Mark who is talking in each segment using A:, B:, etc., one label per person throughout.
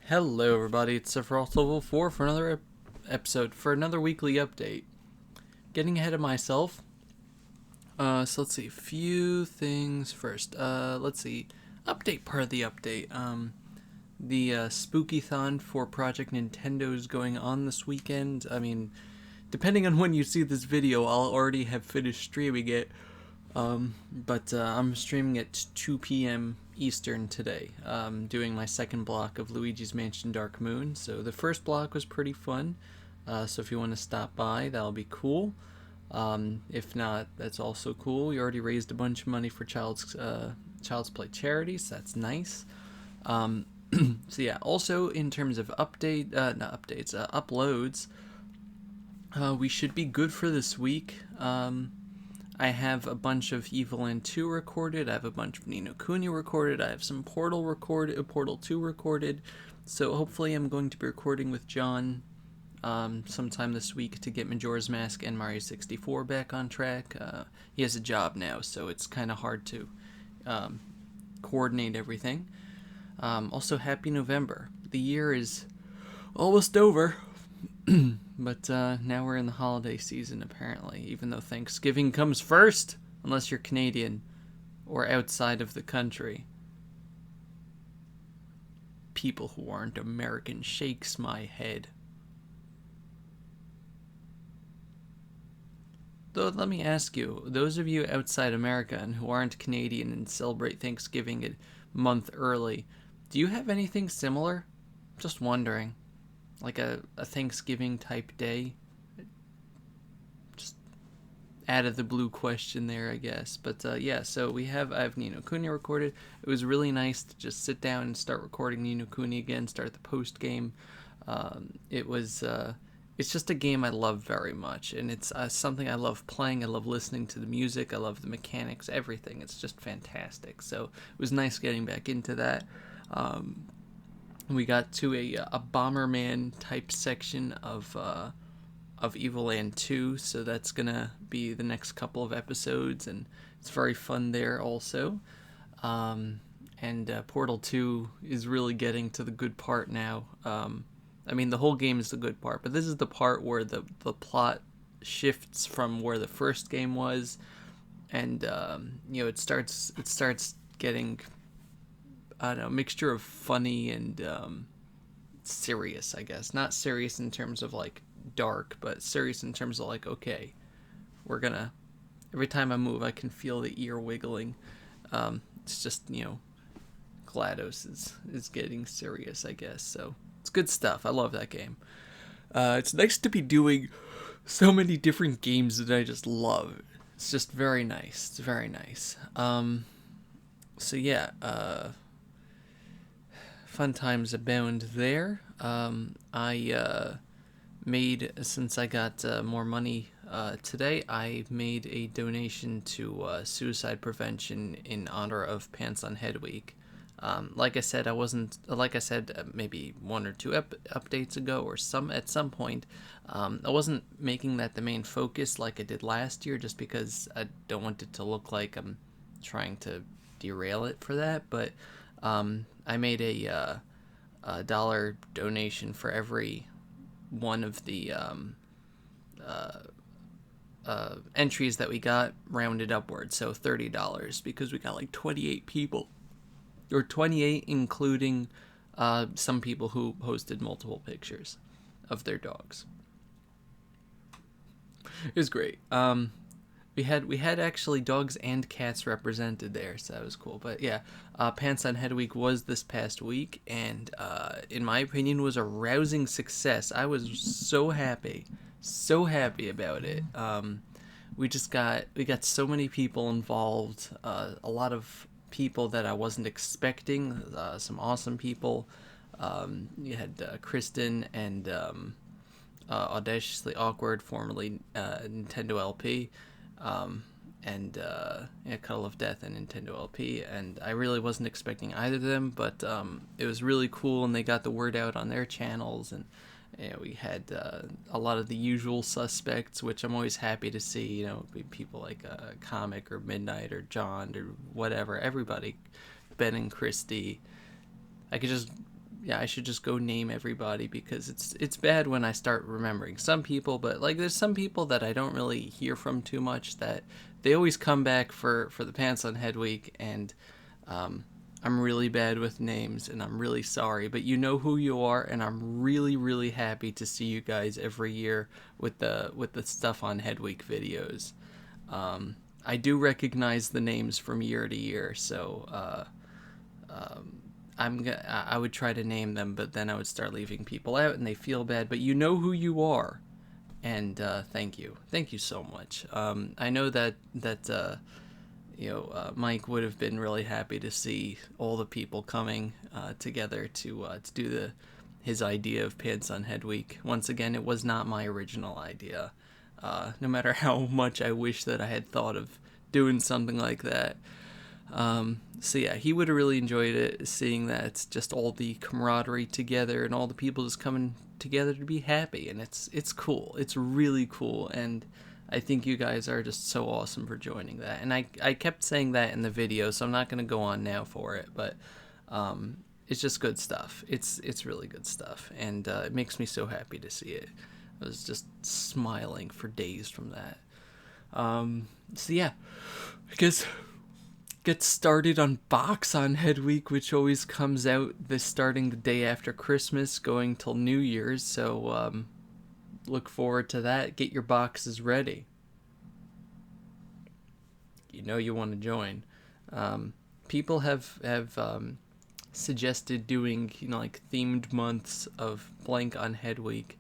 A: Hello, everybody. It's Sephiroth Level 4 for another episode, for another weekly update. Getting ahead of myself. So let's see. Few things first. Let's see. Update part of the update. The Spookython for Project Nintendo is going on this weekend. I mean, depending on when you see this video, I'll already have finished streaming it. But I'm streaming at 2 p.m. Eastern today, doing my second block of Luigi's Mansion Dark Moon. So the first block was pretty fun, so if you want to stop by, that'll be cool. If not, that's also cool. We already raised a bunch of money for Child's Play charities, so that's nice. So yeah, also in terms of uploads, we should be good for this week. I have a bunch of Evil Land 2 recorded, I have a bunch of Ni no Kuni recorded, I have some Portal 2 recorded, so hopefully I'm going to be recording with John sometime this week to get Majora's Mask and Mario 64 back on track. He has a job now, so it's kind of hard to coordinate everything. Also, happy November. The year is almost over. But now we're in the holiday season, apparently, even though Thanksgiving comes first, unless you're Canadian or outside of the country. People who aren't American shakes my head. Though, let me ask you, those of you outside America and who aren't Canadian and celebrate Thanksgiving a month early, do you have anything similar? Just wondering. Like a Thanksgiving type day. Just out of the blue question there, I guess. But yeah, so I have Ni no Kuni recorded. It was really nice to just sit down and start recording Ni no Kuni again, start the post game. It's just a game I love very much, and it's something I love playing. I love listening to the music. I love the mechanics, everything. It's just fantastic. So it was nice getting back into that. We got to a Bomberman type section of Evil Land 2, so that's gonna be the next couple of episodes, and it's very fun there also. And Portal 2 is really getting to the good part now. I mean, the whole game is the good part, but this is the part where the plot shifts from where the first game was, and it starts getting, I don't know, mixture of funny and serious, I guess. Not serious in terms of like dark, but serious in terms of like, okay, every time I move I can feel the ear wiggling. It's just, GLaDOS is getting serious, I guess. So it's good stuff. I love that game. It's nice to be doing so many different games that I just love. It's just very nice. It's very nice. So yeah, fun times abound there. I made, since I got more money today, I made a donation to suicide prevention in honor of Pants on Head Week. Like I said, maybe one or two updates ago, or at some point, I wasn't making that the main focus like I did last year, just because I don't want it to look like I'm trying to derail it for that. But I made a dollar donation for every one of the entries that we got, rounded upwards, so $30, because we got like 28 people, or 28 including some people who posted multiple pictures of their dogs. It was great. We had actually dogs and cats represented there, so that was cool. But yeah, Pants on Head Week was this past week, and in my opinion was a rousing success. I was so happy about it. We got so many people involved, a lot of people that I wasn't expecting, some awesome people. You had Kristen and Audaciously Awkward, formerly Nintendo LP. And Cuddle of Death and Nintendo LP, and I really wasn't expecting either of them, but it was really cool, and they got the word out on their channels, and we had a lot of the usual suspects, which I'm always happy to see. People like Comic or Midnight or John or whatever, everybody, Ben and Christy. I could just yeah, I should just go name everybody, because it's bad when I start remembering some people, but like there's some people that I don't really hear from too much that they always come back for the Pants on Head Week, and I'm really bad with names, and I'm really sorry, but you know who you are, and I'm really, really happy to see you guys every year with the stuff on Head Week videos. I do recognize the names from year to year, so I would try to name them, but then I would start leaving people out, and they feel bad. But you know who you are, and thank you so much. I know that Mike would have been really happy to see all the people coming together to do his idea of Pants on Head Week. Once again, it was not my original idea. No matter how much I wish that I had thought of doing something like that. So yeah, he would have really enjoyed it, seeing that just all the camaraderie together and all the people just coming together to be happy, and it's cool. It's really cool, and I think you guys are just so awesome for joining that. And I kept saying that in the video, so I'm not going to go on now for it, but it's just good stuff. It's really good stuff, and it makes me so happy to see it. I was just smiling for days from that. So yeah, I guess get started on Box on Head Week, which always comes out starting the day after Christmas, going till New Year's. So look forward to that. Get your boxes ready. You know you want to join. People have suggested doing like themed months of blank on Head Week,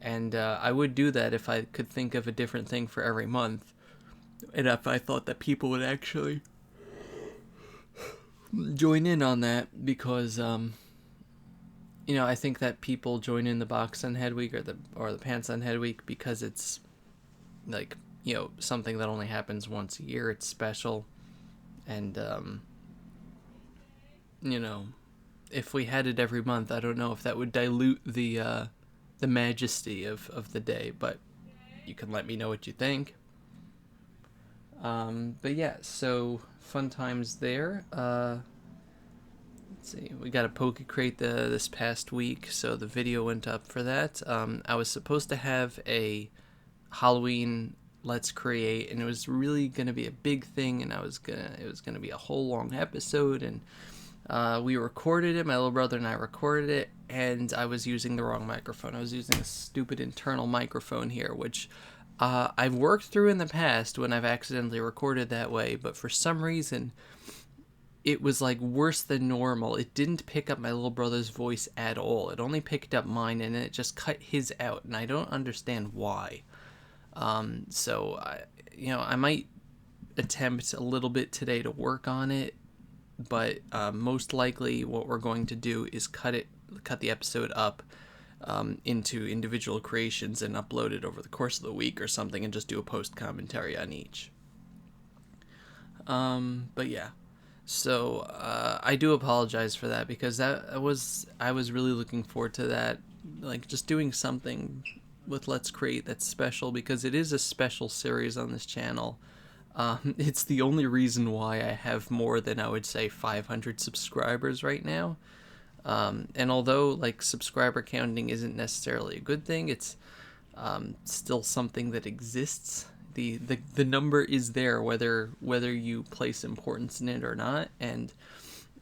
A: and I would do that if I could think of a different thing for every month, and if I thought that people would actually join in on that, because I think that people join in the Box on Head Week or the Pants on Head Week because it's like something that only happens once a year. It's special, and if we had it every month, I don't know if that would dilute the majesty of the day, but you can let me know what you think. But yeah, so fun times there. Let's see, we got a Poke Crate this past week, so the video went up for that. I was supposed to have a Halloween Let's Create, and it was really gonna be a big thing, and it was gonna be a whole long episode, and we recorded it. My little brother and I recorded it, and I was using the wrong microphone. I was using a stupid internal microphone here, which I've worked through in the past when I've accidentally recorded that way, but for some reason it was like worse than normal. It didn't pick up my little brother's voice at all. It only picked up mine, and it just cut his out, and I don't understand why. So I might attempt a little bit today to work on it, but most likely what we're going to do is cut the episode up into individual creations and upload it over the course of the week or something, and just do a post commentary on each. But yeah, so I do apologize for that, because I was really looking forward to that, like just doing something with Let's Create that's special, because it is a special series on this channel. It's the only reason why I have more than, I would say, 500 subscribers right now. And although like subscriber counting isn't necessarily a good thing, it's still something that exists. The number is there whether you place importance in it or not, and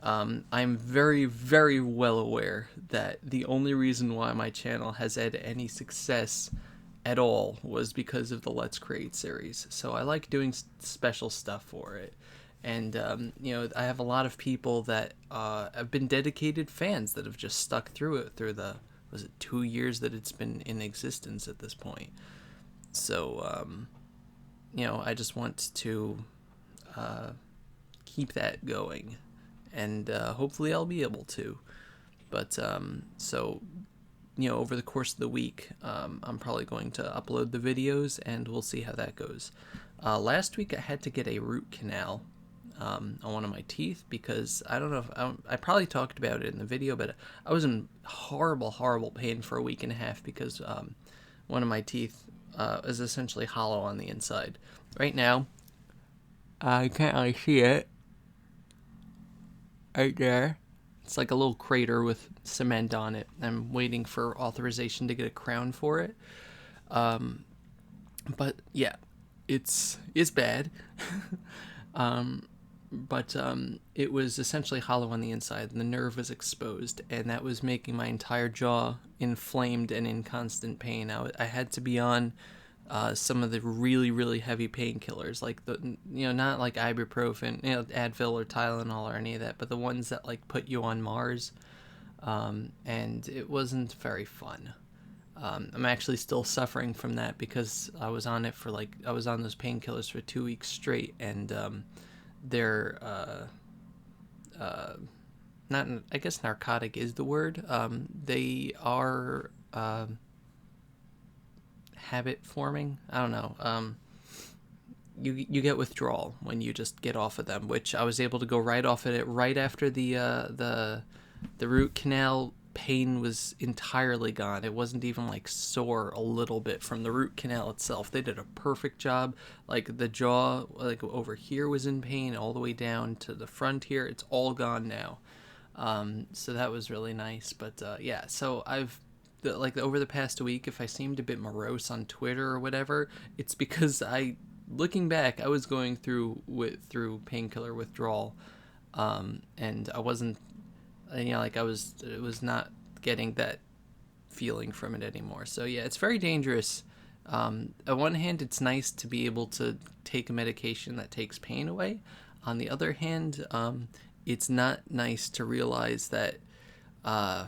A: I'm very, very well aware that the only reason why my channel has had any success at all was because of the Let's Create series. So I like doing special stuff for it. And, I have a lot of people that have been dedicated fans that have just stuck through it through was it 2 years that it's been in existence at this point. So, I just want to keep that going. And hopefully I'll be able to. But, over the course of the week, I'm probably going to upload the videos, and we'll see how that goes. Last week I had to get a root canal on one of my teeth, because I don't know if I probably talked about it in the video, but I was in horrible pain for a week and a half, because one of my teeth is essentially hollow on the inside. Right now, I can't really see it. Right there, It's like a little crater with cement on it. I'm waiting for authorization to get a crown for it. But yeah, it's bad. But it was essentially hollow on the inside, and the nerve was exposed, and that was making my entire jaw inflamed and in constant pain. I had to be on some of the really, really heavy painkillers, like not like ibuprofen, Advil or Tylenol or any of that, but the ones that like put you on Mars, and it wasn't very fun. I'm actually still suffering from that because I was on those painkillers for 2 weeks straight, and they're not, I guess narcotic is the word. They are habit forming. I don't know. You get withdrawal when you just get off of them, which I was able to go right off of it right after the root canal pain was entirely gone. It wasn't even like sore a little bit from the root canal itself. They did a perfect job. Like the jaw, like over here was in pain all the way down to the front here. It's all gone now. So that was really nice. But yeah, so over the past week, if I seemed a bit morose on Twitter or whatever, it's because looking back, I was going through painkiller withdrawal, and I wasn't, it was not getting that feeling from it anymore. So yeah, it's very dangerous. On one hand, it's nice to be able to take a medication that takes pain away. On the other hand, it's not nice to realize that a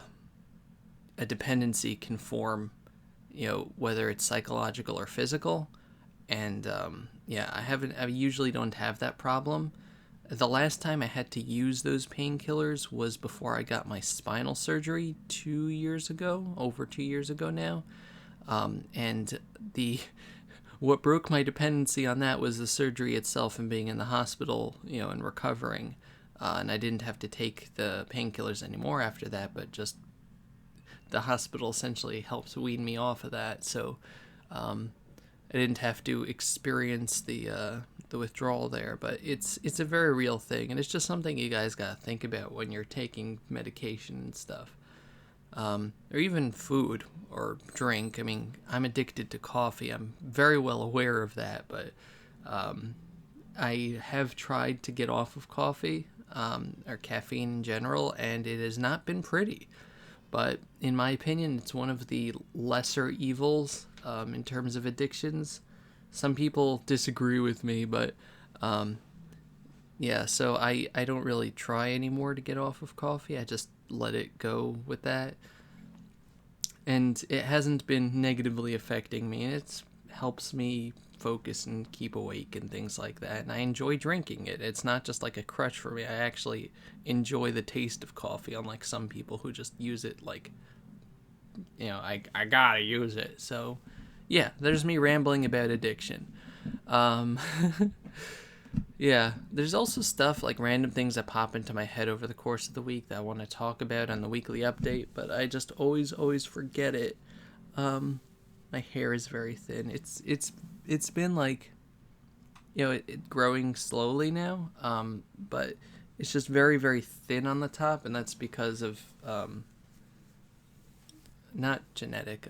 A: dependency can form, whether it's psychological or physical. And yeah, I usually don't have that problem. The last time I had to use those painkillers was before I got my spinal surgery 2 years ago, over 2 years ago now. And what broke my dependency on that was the surgery itself and being in the hospital, and recovering. And I didn't have to take the painkillers anymore after that, but just the hospital essentially helped wean me off of that. So I didn't have to experience the withdrawal there, but it's a very real thing, and it's just something you guys gotta think about when you're taking medication and stuff, or even food or drink. I mean, I'm addicted to coffee. I'm very well aware of that, but I have tried to get off of coffee, or caffeine in general, and it has not been pretty. But in my opinion, it's one of the lesser evils in terms of addictions. Some people disagree with me, but yeah, so I don't really try anymore to get off of coffee. I just let it go with that. And it hasn't been negatively affecting me. It helps me focus and keep awake and things like that. And I enjoy drinking it. It's not just like a crutch for me. I actually enjoy the taste of coffee, unlike some people who just use it like, I gotta use it. So yeah, there's me rambling about addiction. Yeah, there's also stuff like random things that pop into my head over the course of the week that I want to talk about on the weekly update, but I just always forget it. My hair is very thin. It's been like, it growing slowly now, but it's just very, very thin on the top, and that's because of not genetic.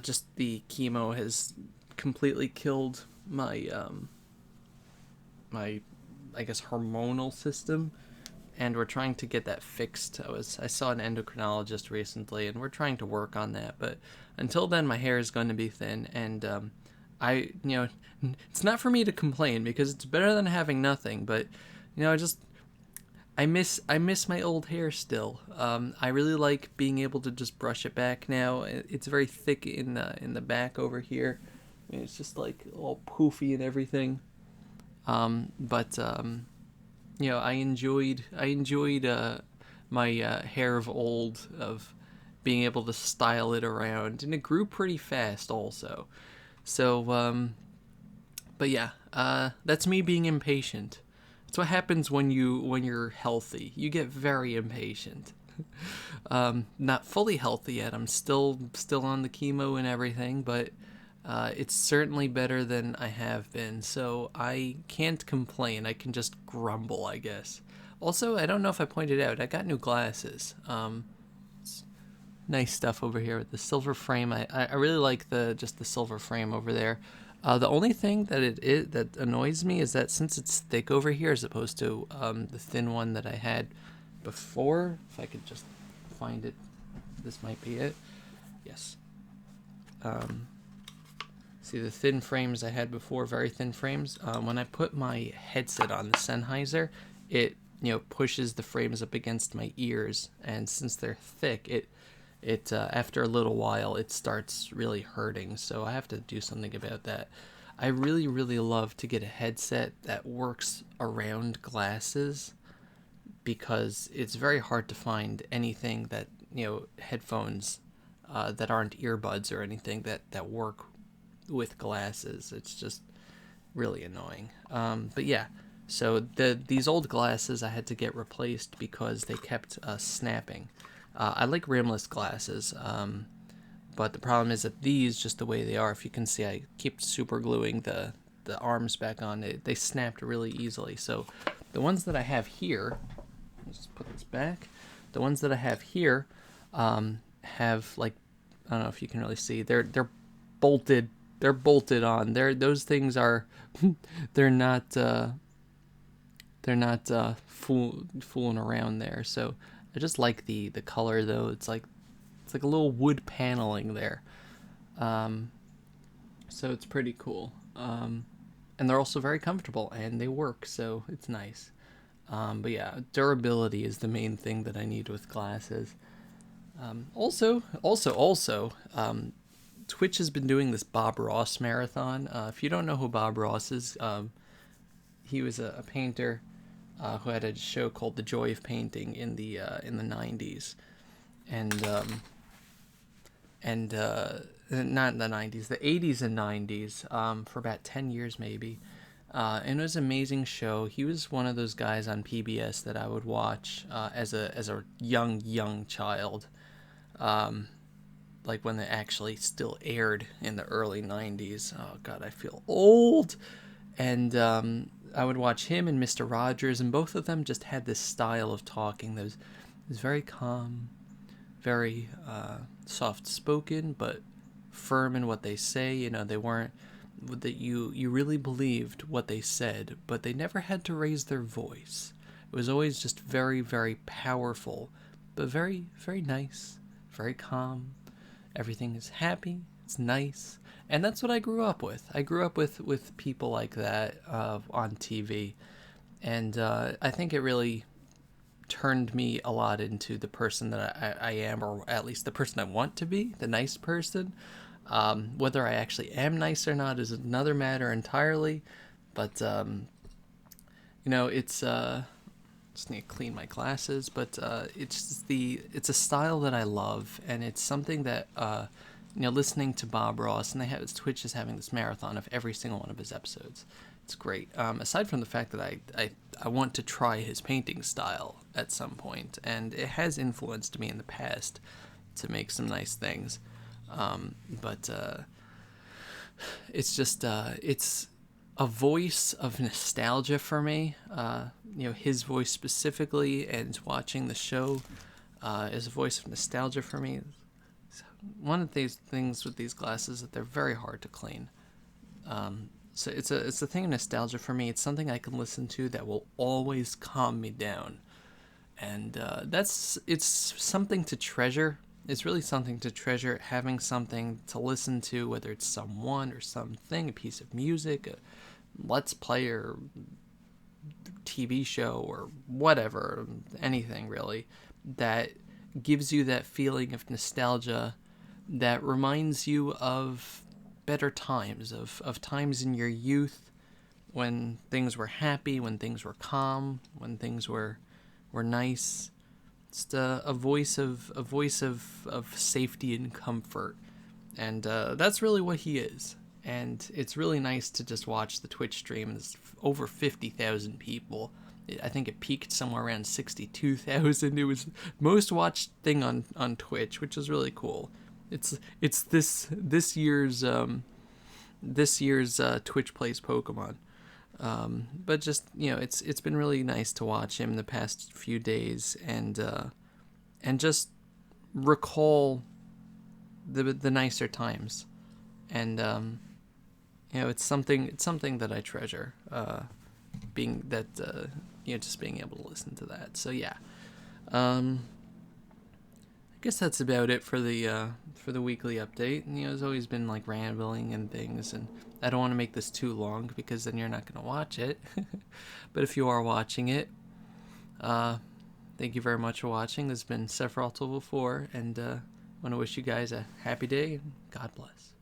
A: Just the chemo has completely killed my I guess hormonal system, and we're trying to get that fixed. I saw an endocrinologist recently, and we're trying to work on that. But until then, my hair is going to be thin, and it's not for me to complain because it's better than having nothing. But I miss my old hair still. I really like being able to just brush it back now. It's very thick in the back over here. I mean, it's just like all poofy and everything. But I enjoyed my hair of old, of being able to style it around, and it grew pretty fast also. So but yeah, that's me being impatient. That's what happens when you're healthy. You get very impatient. Not fully healthy yet. I'm still on the chemo and everything, but it's certainly better than I have been. So I can't complain. I can just grumble, I guess. Also, I don't know if I pointed out, I got new glasses. Nice stuff over here with the silver frame. I really like the silver frame over there. The only thing that annoys me is that since it's thick over here as opposed to the thin one that I had before, if I could just find it, this might be it. Yes. See the thin frames I had before, very thin frames. When I put my headset on the Sennheiser, it pushes the frames up against my ears, and since they're thick, it after a little while it starts really hurting. So I have to do something about that. I really love to get a headset that works around glasses, because it's very hard to find anything that headphones that aren't earbuds or anything that work with glasses. It's just really annoying. But yeah, so these old glasses I had to get replaced because they kept snapping. I like rimless glasses, but the problem is that these, just the way they are, if you can see, I keep super gluing the arms back on. They snapped really easily. So the ones that I have here, let's just put this back. The ones that I have here have, like, I don't know if you can really see, they're bolted. They're bolted on. Those things are they're not fooling around there. So I just like the color, though. It's like a little wood paneling there. So it's pretty cool. And they're also very comfortable, and they work, so it's nice. But yeah, durability is the main thing that I need with glasses. Also, Twitch has been doing this Bob Ross marathon. If you don't know who Bob Ross is, he was a painter who had a show called The Joy of Painting in the 90s, and not in the 90s, the 80s and 90s, for about 10 years maybe. And it was an amazing show. He was one of those guys on PBS that I would watch as a young child. Like when they actually still aired in the early 90s. Oh God, I feel old. And I would watch him and Mr. Rogers, and both of them just had this style of talking that was very calm, very soft-spoken, but firm in what they say. They weren't, that you really believed what they said, but they never had to raise their voice. It was always just very, very powerful, but very, very nice, very calm. Everything is happy, it's nice, and that's what I grew up with. I grew up with people like that on TV, and I think it really turned me a lot into the person that I am, or at least the person I want to be, the nice person. Whether I actually am nice or not is another matter entirely, but it's just need to clean my glasses, but it's a style that I love, and it's something that listening to Bob Ross, and Twitch is having this marathon of every single one of his episodes. It's great. Aside from the fact that I want to try his painting style at some point, and it has influenced me in the past to make some nice things, but it's just it's a voice of nostalgia for me. His voice specifically, and watching the show is a voice of nostalgia for me. One of these things with these glasses is that they're very hard to clean. So it's a thing of nostalgia for me. It's something I can listen to that will always calm me down, and it's something to treasure. It's really something to treasure, having something to listen to, whether it's someone or something, a piece of music, a Let's Play or TV show or whatever, anything really, that gives you that feeling of nostalgia, that reminds you of better times, of times in your youth when things were happy, when things were calm, when things were nice. It's a voice of safety and comfort, and that's really what he is. And it's really nice to just watch the Twitch stream. There's over 50,000 people. I think it peaked somewhere around 62,000. It was most watched thing on Twitch, which is really cool. It's this year's Twitch Plays Pokemon. But just, it's been really nice to watch him the past few days, and just recall the nicer times, and it's something that I treasure. Being that just being able to listen to that. So yeah, I guess that's about it for the weekly update. It's always been like rambling and things, and I don't want to make this too long because then you're not gonna watch it. But if you are watching it, uh, thank you very much for watching. This has been Sephiroth 4, and I want to wish you guys a happy day and God bless.